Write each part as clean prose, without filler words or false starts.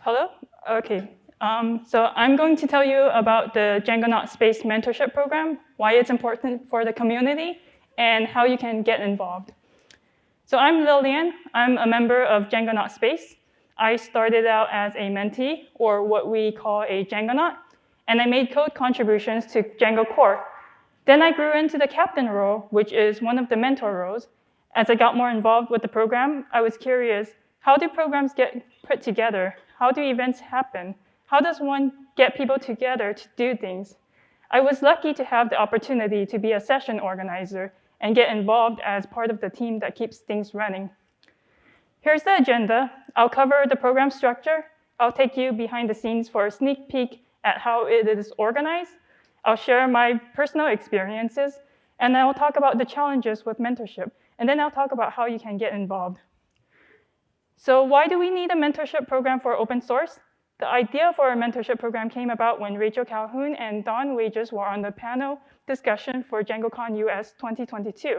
Hello? Okay. So I'm going to tell you about the Djangonaut Space Mentorship Program, why it's important for the community, and how you can get involved. So I'm Lilian. I'm a member of Djangonaut Space. I started out as a mentee, or what we call a Djangonaut, and I made code contributions to Django core. Then I grew into the captain role, which is one of the mentor roles. As I got more involved with the program, I was curious, how do programs get put together? How do events happen? How does one get people together to do things? I was lucky to have the opportunity to be a session organizer and get involved as part of the team that keeps things running. Here's the agenda. I'll cover the program structure. I'll take you behind the scenes for a sneak peek at how it is organized. I'll share my personal experiences, and I'll talk about the challenges with mentorship, and then I'll talk about how you can get involved. So why do we need a mentorship program for open source? The idea for a mentorship program came about when Rachel Calhoun and Don Wages were on the panel discussion for DjangoCon US 2022.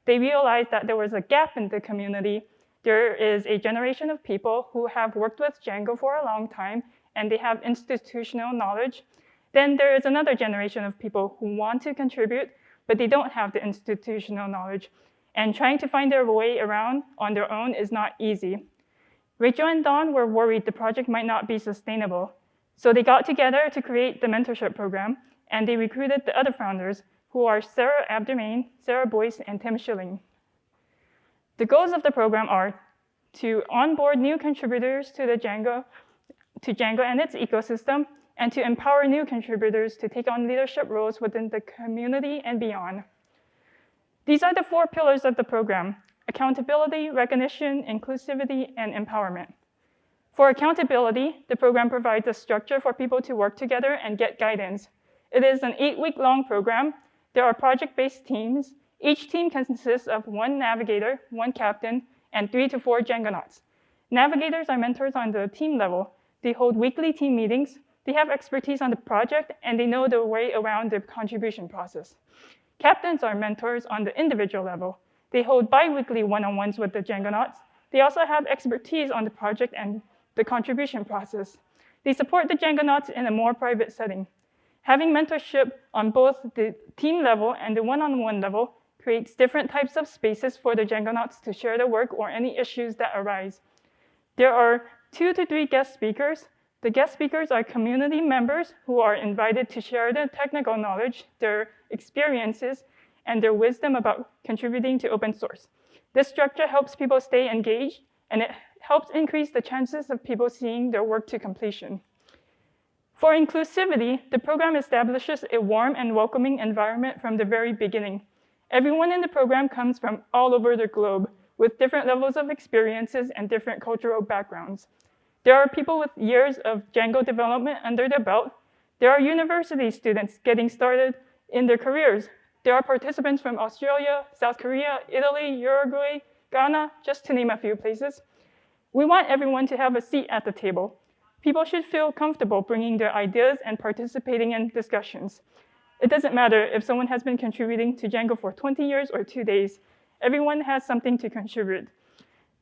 They realized that there was a gap in the community. There is a generation of people who have worked with Django for a long time, and they have institutional knowledge. Then there is another generation of people who want to contribute, but they don't have the institutional knowledge. And trying to find their way around on their own is not easy. Rachel and Don were worried the project might not be sustainable. So they got together to create the mentorship program, and they recruited the other founders, who are Sarah Abdermain, Sarah Boyce, and Tim Schilling. The goals of the program are to onboard new contributors to Django and its ecosystem, and to empower new contributors to take on leadership roles within the community and beyond. These are the 4 pillars of the program: accountability, recognition, inclusivity, and empowerment. For accountability, the program provides a structure for people to work together and get guidance. It is an 8-week-long program. There are project-based teams. Each team consists of 1 navigator, 1 captain, and 3 to 4 Djangonauts. Navigators are mentors on the team level. They hold weekly team meetings. They have expertise on the project, and they know their way around the contribution process. Captains are mentors on the individual level. They hold bi-weekly one-on-ones with the Djangonauts. They also have expertise on the project and the contribution process. They support the Djangonauts in a more private setting. Having mentorship on both the team level and the one-on-one level creates different types of spaces for the Djangonauts to share their work or any issues that arise. There are 2 to 3 guest speakers. The guest speakers are community members who are invited to share their technical knowledge, their experiences, and their wisdom about contributing to open source. This structure helps people stay engaged, and it helps increase the chances of people seeing their work to completion. For inclusivity, the program establishes a warm and welcoming environment from the very beginning. Everyone in the program comes from all over the globe with different levels of experiences and different cultural backgrounds. There are people with years of Django development under their belt. There are university students getting started in their careers. There are participants from Australia, South Korea, Italy, Uruguay, Ghana, just to name a few places. We want everyone to have a seat at the table. People should feel comfortable bringing their ideas and participating in discussions. It doesn't matter if someone has been contributing to Django for 20 years or 2 days. Everyone has something to contribute.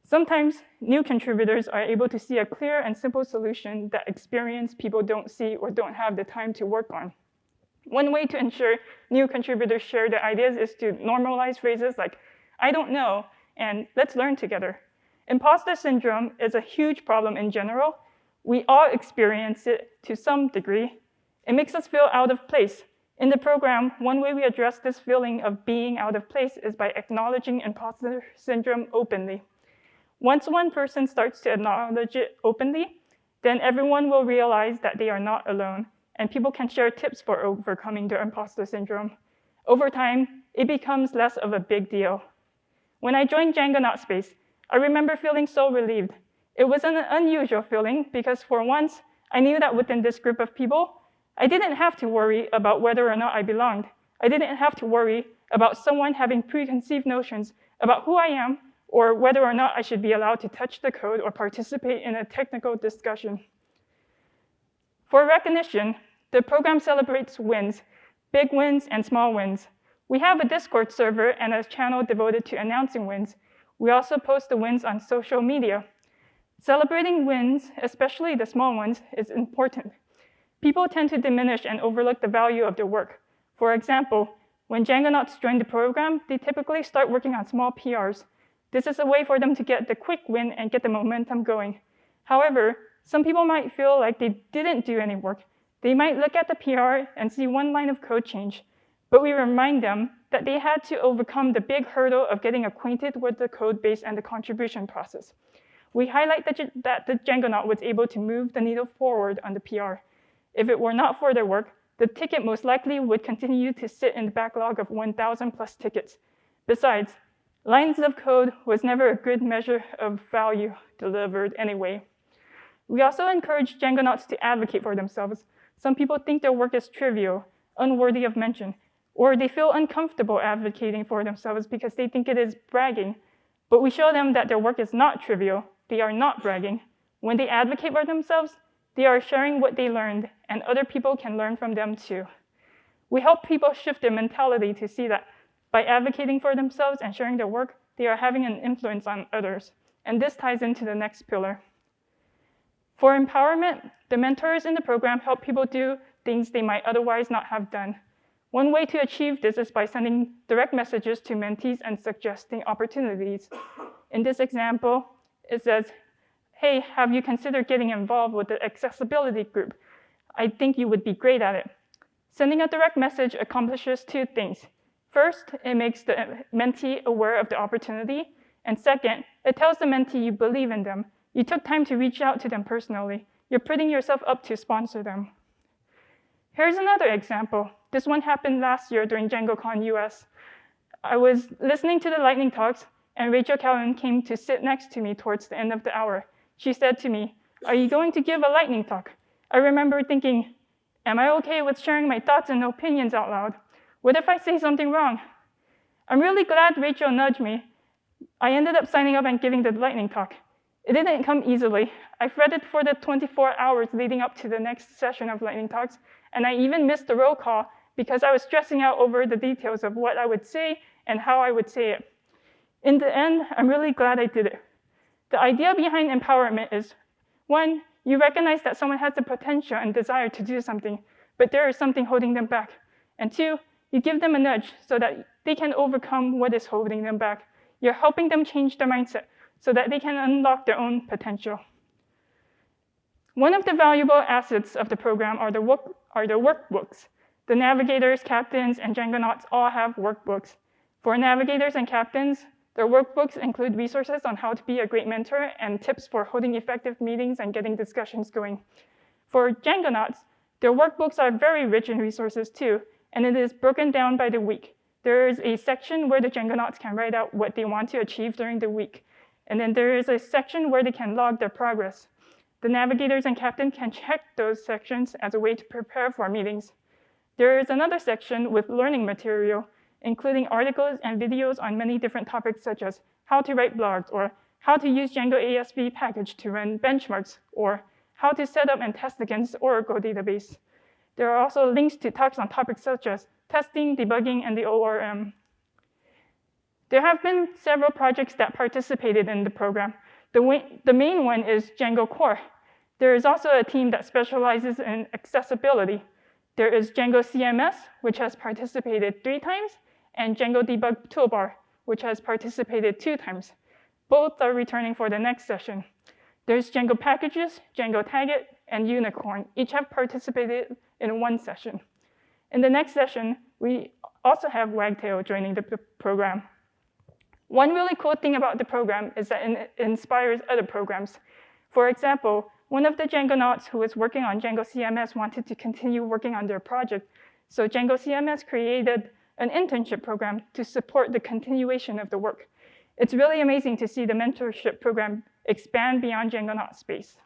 Sometimes new contributors are able to see a clear and simple solution that experienced people don't see or don't have the time to work on. One way to ensure new contributors share their ideas is to normalize phrases like, "I don't know," and "let's learn together." Imposter syndrome is a huge problem in general. We all experience it to some degree. It makes us feel out of place. In the program, one way we address this feeling of being out of place is by acknowledging imposter syndrome openly. Once one person starts to acknowledge it openly, then everyone will realize that they are not alone, and people can share tips for overcoming their imposter syndrome. Over time, it becomes less of a big deal. When I joined Djangonaut Space, I remember feeling so relieved. It was an unusual feeling because for once, I knew that within this group of people, I didn't have to worry about whether or not I belonged. I didn't have to worry about someone having preconceived notions about who I am or whether or not I should be allowed to touch the code or participate in a technical discussion. For recognition, the program celebrates wins, big wins and small wins. We have a Discord server and a channel devoted to announcing wins. We also post the wins on social media. Celebrating wins, especially the small ones, is important. People tend to diminish and overlook the value of their work. For example, when Djangonauts join the program, they typically start working on small PRs. This is a way for them to get the quick win and get the momentum going. However, some people might feel like they didn't do any work. They might look at the PR and see one line of code change, but we remind them that they had to overcome the big hurdle of getting acquainted with the code base and the contribution process. We highlight that the Djangonaut was able to move the needle forward on the PR. If it were not for their work, the ticket most likely would continue to sit in the backlog of 1,000 plus tickets. Besides, lines of code was never a good measure of value delivered anyway. We also encourage Djangonauts to advocate for themselves. Some people think their work is trivial, unworthy of mention, or they feel uncomfortable advocating for themselves because they think it is bragging. But we show them that their work is not trivial. They are not bragging. When they advocate for themselves, they are sharing what they learned, and other people can learn from them too. We help people shift their mentality to see that by advocating for themselves and sharing their work, they are having an influence on others. And this ties into the next pillar. For empowerment, the mentors in the program help people do things they might otherwise not have done. One way to achieve this is by sending direct messages to mentees and suggesting opportunities. In this example, it says, hey, have you considered getting involved with the accessibility group? I think you would be great at it. Sending a direct message accomplishes two things. First, it makes the mentee aware of the opportunity. And second, it tells the mentee you believe in them. You took time to reach out to them personally. You're putting yourself up to sponsor them. Here's another example. This one happened last year during DjangoCon US. I was listening to the lightning talks, and Rachel Callan came to sit next to me towards the end of the hour. She said to me, are you going to give a lightning talk? I remember thinking, am I okay with sharing my thoughts and opinions out loud? What if I say something wrong? I'm really glad Rachel nudged me. I ended up signing up and giving the lightning talk. It didn't come easily. I fretted for the 24 hours leading up to the next session of lightning talks, and I even missed the roll call because I was stressing out over the details of what I would say and how I would say it. In the end, I'm really glad I did it. The idea behind empowerment is, one, you recognize that someone has the potential and desire to do something, but there is something holding them back. And two, you give them a nudge so that they can overcome what is holding them back. You're helping them change their mindset so that they can unlock their own potential. One of the valuable assets of the program are the workbooks. The navigators, captains, and Djangonauts all have workbooks. For navigators and captains, their workbooks include resources on how to be a great mentor and tips for holding effective meetings and getting discussions going. For Djangonauts, their workbooks are very rich in resources too, and it is broken down by the week. There is a section where the Djangonauts can write out what they want to achieve during the week. And then there is a section where they can log their progress. The navigators and captain can check those sections as a way to prepare for meetings. There is another section with learning material, including articles and videos on many different topics such as how to write blogs, or how to use Django ASV package to run benchmarks, or how to set up and test against Oracle database. There are also links to talks on topics such as testing, debugging, and the ORM. There have been several projects that participated in the program. The main one is Django Core. There is also a team that specializes in accessibility. There is Django CMS, which has participated 3 times, and Django Debug Toolbar, which has participated 2 times. Both are returning for the next session. There's Django Packages, Django Taggit, and Unicorn. Each have participated in 1 session. In the next session, we also have Wagtail joining the program. One really cool thing about the program is that it inspires other programs. For example, one of the Djangonauts who was working on Django CMS wanted to continue working on their project. So Django CMS created an internship program to support the continuation of the work. It's really amazing to see the mentorship program expand beyond Djangonaut space.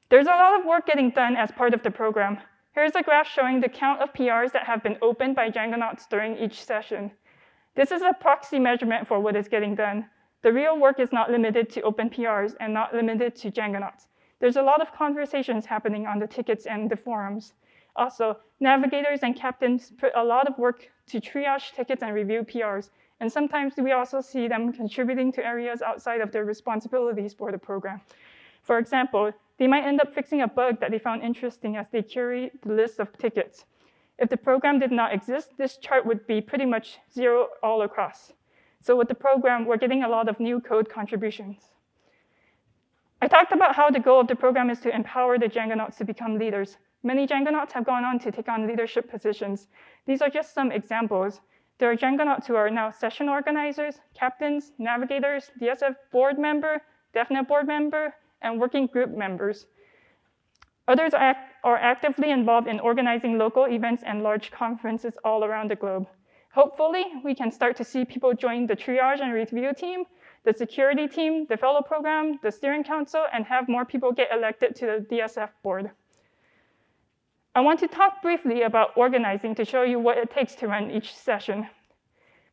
There's a lot of work getting done as part of the program. Here's a graph showing the count of PRs that have been opened by Djangonauts during each session. This is a proxy measurement for what is getting done. The real work is not limited to open PRs and not limited to Djangonauts. There's a lot of conversations happening on the tickets and the forums. Also, navigators and captains put a lot of work to triage tickets and review PRs, And sometimes we also see them contributing to areas outside of their responsibilities for the program. For example, they might end up fixing a bug that they found interesting as they curate the list of tickets. If the program did not exist, this chart would be pretty much 0 all across. So with the program, we're getting a lot of new code contributions. I talked about how the goal of the program is to empower the Djangonauts to become leaders. Many Djangonauts have gone on to take on leadership positions. These are just some examples. There are Djangonauts who are now session organizers, captains, navigators, DSF board member, DEFNA board member, and working group members. Others are actively involved in organizing local events and large conferences all around the globe. Hopefully, we can start to see people join the triage and review team, the security team, the fellow program, the steering council, and have more people get elected to the DSF board. I want to talk briefly about organizing to show you what it takes to run each session.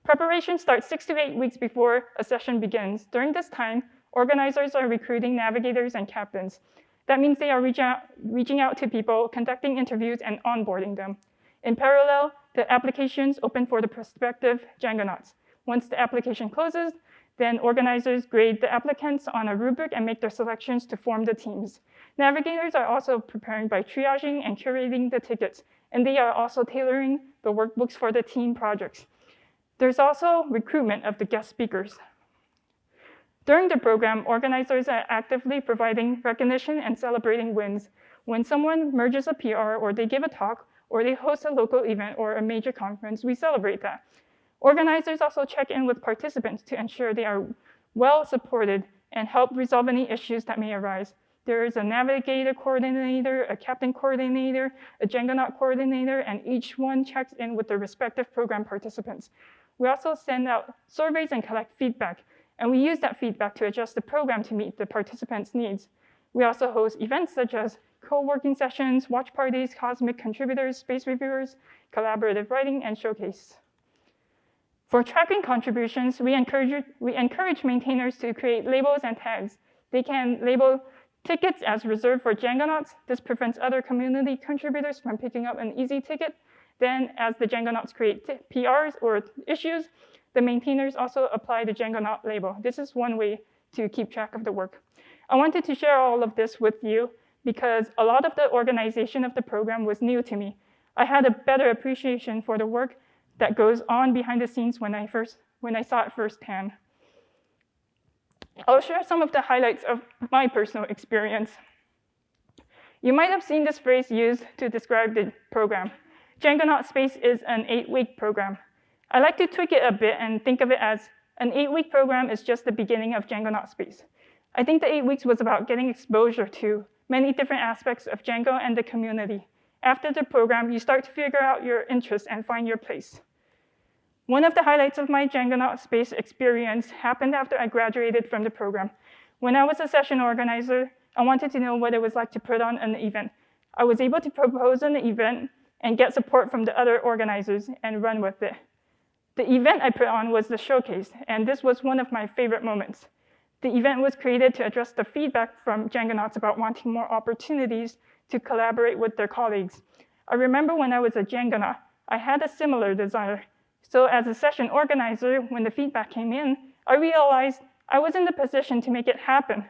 Preparation starts 6 to 8 weeks before a session begins. During this time, organizers are recruiting navigators and captains. That means they are reaching out to people, conducting interviews, and onboarding them. In parallel, the applications open for the prospective Djangonauts. Once the application closes, then organizers grade the applicants on a rubric and make their selections to form the teams. Navigators are also preparing by triaging and curating the tickets, and they are also tailoring the workbooks for the team projects. There's also recruitment of the guest speakers. During the program, organizers are actively providing recognition and celebrating wins. When someone merges a PR, or they give a talk, or they host a local event or a major conference, we celebrate that. Organizers also check in with participants to ensure they are well supported and help resolve any issues that may arise. There is a navigator coordinator, a captain coordinator, a Djangonaut coordinator, and each one checks in with their respective program participants. We also send out surveys and collect feedback, and we use that feedback to adjust the program to meet the participants' needs. We also host events such as co-working sessions, watch parties, cosmic contributors, space reviewers, collaborative writing, and showcase. For tracking contributions, we encourage maintainers to create labels and tags. They can label tickets as reserved for Djangonauts. This prevents other community contributors from picking up an easy ticket. Then, as the Djangonauts create PRs or issues, the maintainers also apply the Djangonaut label. This is one way to keep track of the work. I wanted to share all of this with you because a lot of the organization of the program was new to me. I had a better appreciation for the work that goes on behind the scenes when I saw it firsthand. I'll share some of the highlights of my personal experience. You might have seen this phrase used to describe the program. Djangonaut Space is an 8-week program. I like to tweak it a bit and think of it as an 8-week program is just the beginning of Djangonaut Space. I think the 8 weeks was about getting exposure to many different aspects of Django and the community. After the program, you start to figure out your interests and find your place. One of the highlights of my Djangonaut Space experience happened after I graduated from the program. When I was a session organizer, I wanted to know what it was like to put on an event. I was able to propose an event and get support from the other organizers and run with it. The event I put on was the showcase, and this was one of my favorite moments. The event was created to address the feedback from Djangonauts about wanting more opportunities to collaborate with their colleagues. I remember when I was a Djangonaut, I had a similar desire. So as a session organizer, when the feedback came in, I realized I was in the position to make it happen.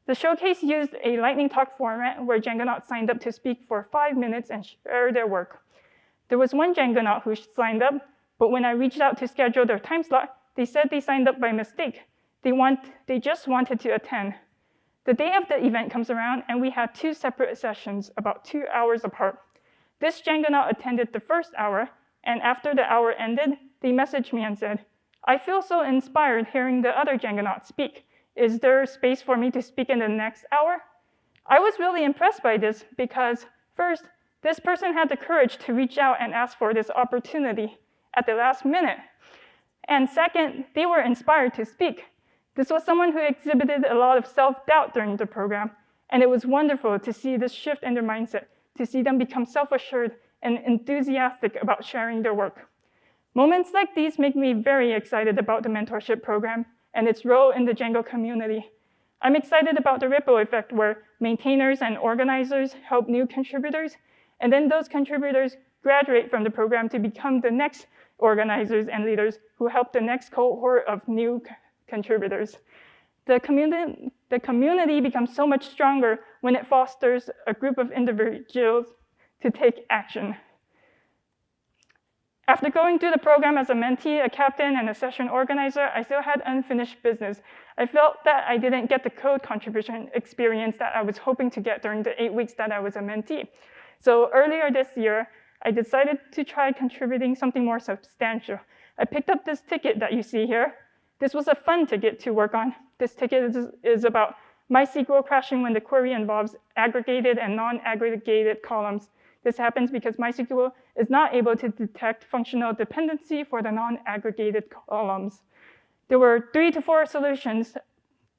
The showcase used a lightning talk format where Djangonauts signed up to speak for 5 minutes and share their work. There was one Djangonaut who signed up, but when I reached out to schedule their time slot, they said they signed up by mistake. They just wanted to attend. The day of the event comes around, and we had 2 separate sessions about 2 hours apart. This Djangonaut attended the first hour, and after the hour ended, they messaged me and said, "I feel so inspired hearing the other Djangonauts speak. Is there space for me to speak in the next hour?" I was really impressed by this because, first, this person had the courage to reach out and ask for this opportunity at the last minute. And second, they were inspired to speak. This was someone who exhibited a lot of self-doubt during the program, and it was wonderful to see this shift in their mindset, to see them become self-assured and enthusiastic about sharing their work. Moments like these make me very excited about the mentorship program and its role in the Django community. I'm excited about the ripple effect where maintainers and organizers help new contributors, and then those contributors graduate from the program to become the next organizers and leaders who help the next cohort of new contributors. The community becomes so much stronger when it fosters a group of individuals to take action. After going through the program as a mentee, a captain, and a session organizer, I still had unfinished business. I felt that I didn't get the code contribution experience that I was hoping to get during the 8 weeks that I was a mentee. So earlier this year, I decided to try contributing something more substantial. I picked up this ticket that you see here. This was a fun ticket to work on. This ticket is about MySQL crashing when the query involves aggregated and non-aggregated columns. This happens because MySQL is not able to detect functional dependency for the non-aggregated columns. There were 3 to 4 solutions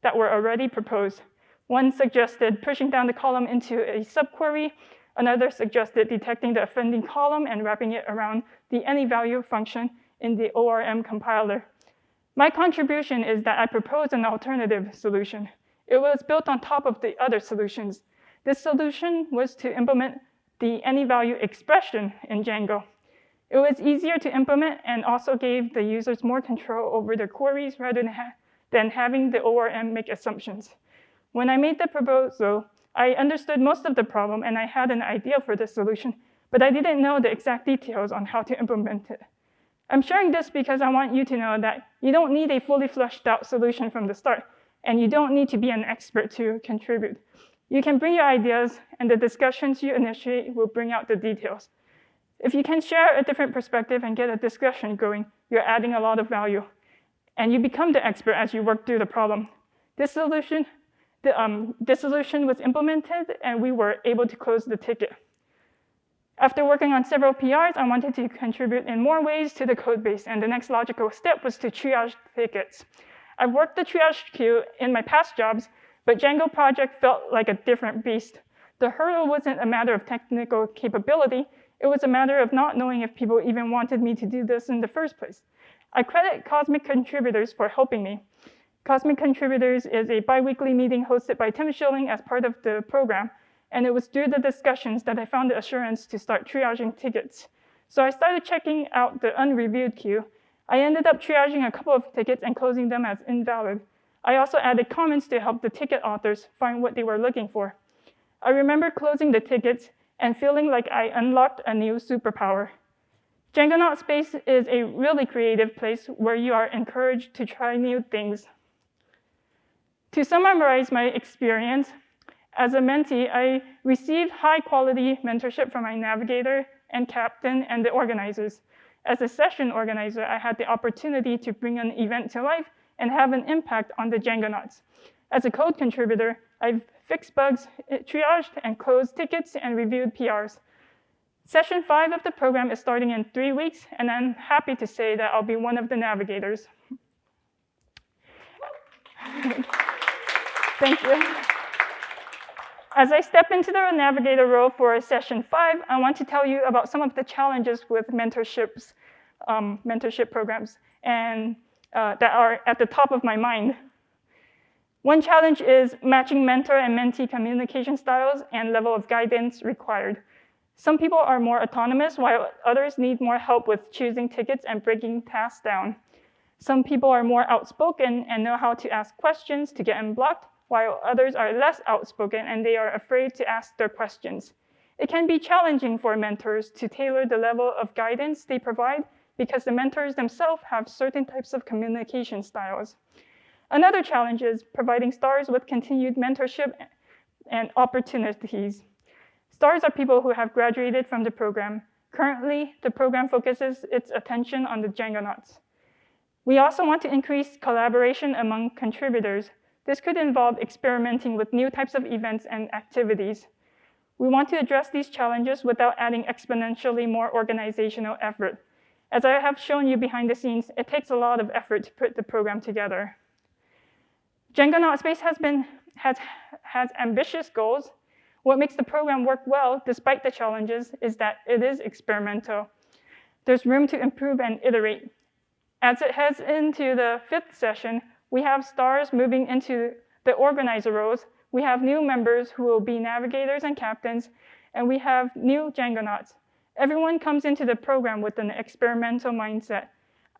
that were already proposed. One suggested pushing down the column into a subquery. Another suggested detecting the offending column and wrapping it around the AnyValue function in the ORM compiler. My contribution is that I proposed an alternative solution. It was built on top of the other solutions. This solution was to implement the AnyValue expression in Django. It was easier to implement and also gave the users more control over their queries rather than having the ORM make assumptions. When I made the proposal, I understood most of the problem and I had an idea for the solution, but I didn't know the exact details on how to implement it. I'm sharing this because I want you to know that you don't need a fully fleshed out solution from the start, and you don't need to be an expert to contribute. You can bring your ideas, and the discussions you initiate will bring out the details. If you can share a different perspective and get a discussion going, you're adding a lot of value, and you become the expert as you work through the problem. This solution was implemented, and we were able to close the ticket. After working on several PRs, I wanted to contribute in more ways to the code base, and the next logical step was to triage tickets. I've worked the triage queue in my past jobs, but Django project felt like a different beast. The hurdle wasn't a matter of technical capability, it was a matter of not knowing if people even wanted me to do this in the first place. I credit Cosmic Contributors for helping me. Cosmic Contributors is a bi-weekly meeting hosted by Tim Schilling as part of the program, and it was through the discussions that I found the assurance to start triaging tickets. So I started checking out the unreviewed queue. I ended up triaging a couple of tickets and closing them as invalid. I also added comments to help the ticket authors find what they were looking for. I remember closing the tickets and feeling like I unlocked a new superpower. Djangonaut Space is a really creative place where you are encouraged to try new things. To summarize my experience, as a mentee, I received high-quality mentorship from my navigator and captain and the organizers. As a session organizer, I had the opportunity to bring an event to life and have an impact on the Djangonauts. As a code contributor, I've fixed bugs, triaged and closed tickets, and reviewed PRs. Session 5 of the program is starting in 3 weeks, and I'm happy to say that I'll be one of the navigators. Thank you. As I step into the navigator role for session 5, I want to tell you about some of the challenges with mentorship programs and that are at the top of my mind. One challenge is matching mentor and mentee communication styles and level of guidance required. Some people are more autonomous, while others need more help with choosing tickets and breaking tasks down. Some people are more outspoken and know how to ask questions to get unblocked, while others are less outspoken and they are afraid to ask their questions. It can be challenging for mentors to tailor the level of guidance they provide because the mentors themselves have certain types of communication styles. Another challenge is providing stars with continued mentorship and opportunities. Stars are people who have graduated from the program. Currently, the program focuses its attention on the Djangonauts. We also want to increase collaboration among contributors. This could involve experimenting with new types of events and activities. We want to address these challenges without adding exponentially more organizational effort. As I have shown you behind the scenes, it takes a lot of effort to put the program together. Djangonaut Space has ambitious goals. What makes the program work well, despite the challenges, is that it is experimental. There's room to improve and iterate. As it heads into the 5th session, we have stars moving into the organizer roles. We have new members who will be navigators and captains, and we have new Djangonauts. Everyone comes into the program with an experimental mindset.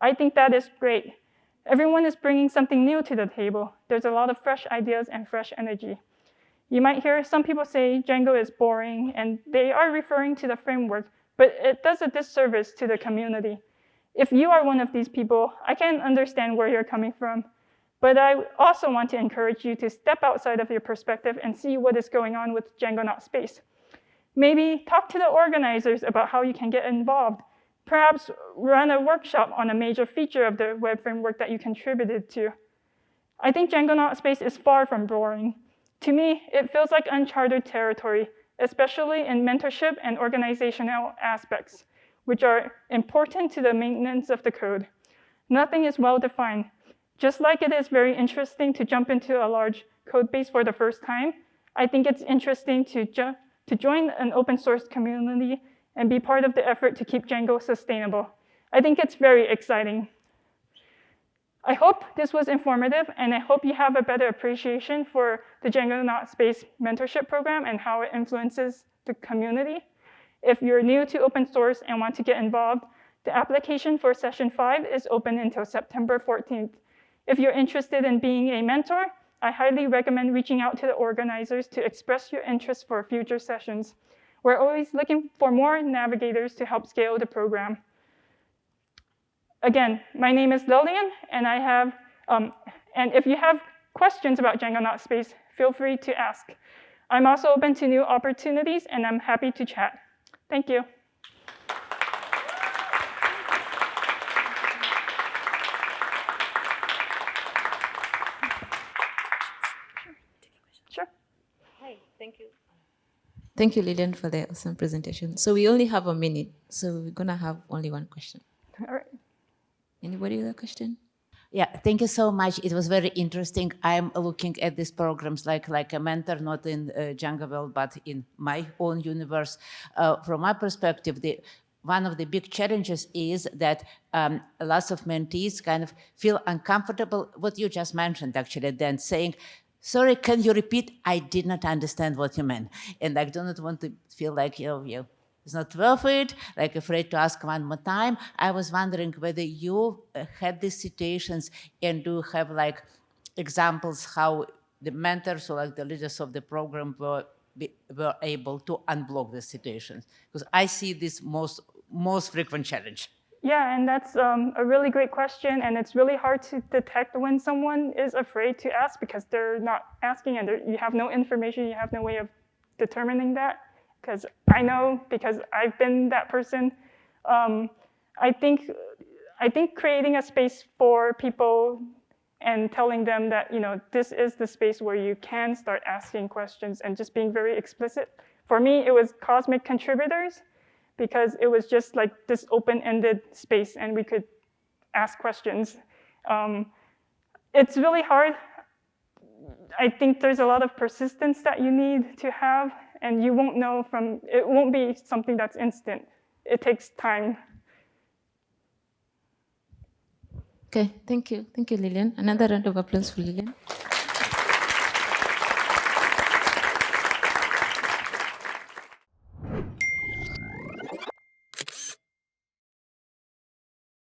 I think that is great. Everyone is bringing something new to the table. There's a lot of fresh ideas and fresh energy. You might hear some people say Django is boring, and they are referring to the framework, but it does a disservice to the community. If you are one of these people, I can understand where you're coming from, but I also want to encourage you to step outside of your perspective and see what is going on with Djangonaut space. Maybe talk to the organizers about how you can get involved. Perhaps run a workshop on a major feature of the web framework that you contributed to. I think Djangonaut space is far from boring. To me, it feels like uncharted territory, especially in mentorship and organizational aspects, which are important to the maintenance of the code. Nothing is well-defined. Just like it is very interesting to jump into a large code base for the first time, I think it's interesting to join an open source community and be part of the effort to keep Django sustainable. I think it's very exciting. I hope this was informative, and I hope you have a better appreciation for the Djangonaut Space Mentorship Program and how it influences the community. If you're new to open source and want to get involved, the application for session 5 is open until September 14th. If you're interested in being a mentor, I highly recommend reaching out to the organizers to express your interest for future sessions. We're always looking for more navigators to help scale the program. Again, my name is Lilian, and and if you have questions about Djangonaut Space, feel free to ask. I'm also open to new opportunities, and I'm happy to chat. Thank you. Sure. Hi, thank you. Thank you, Lilian, for the awesome presentation. So we only have a minute, so we're gonna have only one question. All right. Anybody with a question? Yeah, thank you so much. It was very interesting. I'm looking at these programs like a mentor, not in Django world, but in my own universe. From my perspective, one of the big challenges is that lots of mentees kind of feel uncomfortable, what you just mentioned actually, then saying, sorry, can you repeat? I did not understand what you meant. And I do not want to feel like, it's not worth it, like afraid to ask one more time. I was wondering whether you had these situations and do have like examples how the mentors or like the leaders of the program were able to unblock the situations. Because I see this most frequent challenge. Yeah, and that's a really great question, and it's really hard to detect when someone is afraid to ask because they're not asking and you have no information, you have no way of determining that. Because I know, because I've been that person. I think creating a space for people and telling them that this is the space where you can start asking questions and just being very explicit. For me, it was Cosmic Contributors, because it was just like this open-ended space and we could ask questions. It's really hard. I think there's a lot of persistence that you need to have, and you won't know it won't be something that's instant. It takes time. Okay, thank you. Thank you, Lilian. Another round of applause for Lilian.